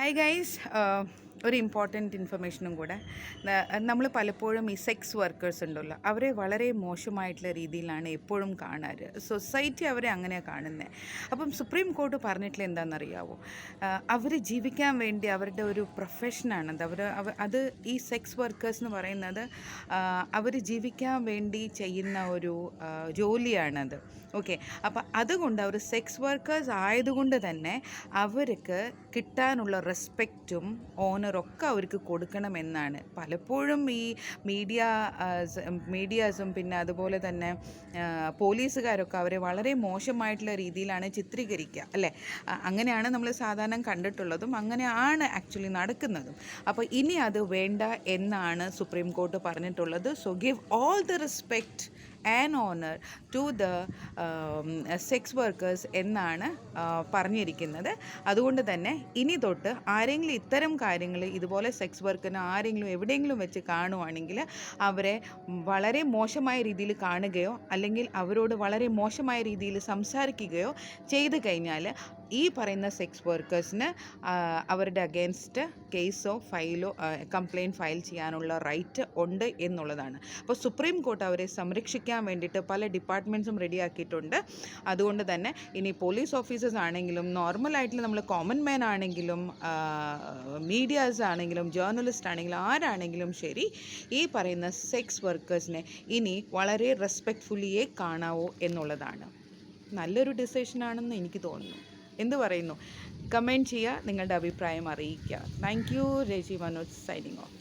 Hi guys, ഒരു important ഇൻഫർമേഷനും കൂടെ. നമ്മൾ പലപ്പോഴും ഈ സെക്സ് വർക്കേഴ്സ് ഉണ്ടല്ലോ, അവരെ വളരെ മോശമായിട്ടുള്ള രീതിയിലാണ് എപ്പോഴും കാണാറ്. സൊസൈറ്റി അവരെ അങ്ങനെയാണ് കാണുന്നത്. അപ്പം സുപ്രീം കോർട്ട് പറഞ്ഞിട്ടുള്ള എന്താണെന്നറിയാവോ? അവർ ജീവിക്കാൻ വേണ്ടി അവരുടെ ഒരു പ്രൊഫഷനാണത്. അത് ഈ സെക്സ് വർക്കേഴ്സ് എന്ന് പറയുന്നത് അവർ ജീവിക്കാൻ വേണ്ടി ചെയ്യുന്ന ഒരു ജോലിയാണത്. ഓക്കെ, അപ്പം അതുകൊണ്ട് അവർ സെക്സ് വർക്കേഴ്സ് ആയതുകൊണ്ട് തന്നെ അവർക്ക് കിട്ടാനുള്ള റെസ്പെക്റ്റും ഓണറൊക്കെ അവർക്ക് കൊടുക്കണമെന്നാണ് പലപ്പോഴും ഈ മീഡിയാസും പിന്നെ അതുപോലെ തന്നെ പോലീസുകാരൊക്കെ അവരെ വളരെ മോശമായിട്ടുള്ള രീതിയിലാണ് ചിത്രീകരിക്കുക, അല്ലേ? അങ്ങനെയാണ് നമ്മൾ സാധാരണ കണ്ടിട്ടുള്ളതും അങ്ങനെയാണ് ആക്ച്വലി നടക്കുന്നതും. അപ്പോൾ ഇനി അത് വേണ്ട എന്നാണ് സുപ്രീം കോർട്ട് പറഞ്ഞിട്ടുള്ളത്. So give all the respect and honour to the sex workers എന്നാണ് പറഞ്ഞിരിക്കുന്നത്. അതുകൊണ്ട് തന്നെ ഇനി തൊട്ട് ആരെങ്കിലും ഇത്തരം കാര്യങ്ങൾ ഇതുപോലെ സെക്സ് വർക്കിന് ആരെങ്കിലും എവിടെയെങ്കിലും വെച്ച് കാണുവാണെങ്കിൽ അവരെ വളരെ മോശമായ രീതിയിൽ കാണുകയോ അല്ലെങ്കിൽ അവരോട് വളരെ മോശമായ രീതിയിൽ സംസാരിക്കുകയോ ചെയ്തു കഴിഞ്ഞാൽ ഈ പറയുന്ന സെക്സ് വർക്കേഴ്സിന് അവരുടെ അഗേൻസ്റ്റ് കേസോ ഫയലോ കംപ്ലയിൻറ്റ് ഫയൽ ചെയ്യാനുള്ള റൈറ്റ് ഉണ്ട് എന്നുള്ളതാണ്. അപ്പോൾ സുപ്രീം കോർട്ട് അവരെ സംരക്ഷിക്കാൻ വേണ്ടിയിട്ട് പല ഡിപ്പാർട്ട്മെൻറ്റ്സും റെഡിയാക്കിയിട്ടുണ്ട്. അതുകൊണ്ട് തന്നെ ഇനി പോലീസ് ഓഫീസേഴ്സ് ആണെങ്കിലും നോർമലായിട്ടുള്ള നമ്മൾ കോമൺ മാൻ ആണെങ്കിലും മീഡിയാസ് ആണെങ്കിലും ജേർണലിസ്റ്റ് ആണെങ്കിലും ആരാണെങ്കിലും ശരി, ഈ പറയുന്ന സെക്സ് വർക്കേഴ്സിനെ ഇനി വളരെ റെസ്പെക്റ്റ്ഫുള്ളിയേ കാണാവൂ എന്നുള്ളതാണ്. നല്ലൊരു ഡിസിഷനാണെന്ന് എനിക്ക് തോന്നുന്നു. എന്ത് പറയുന്നു? കമൻറ്റ് ചെയ്യുക, നിങ്ങളുടെ അഭിപ്രായം അറിയിക്കുക. Thank you. Reji Manoj signing of.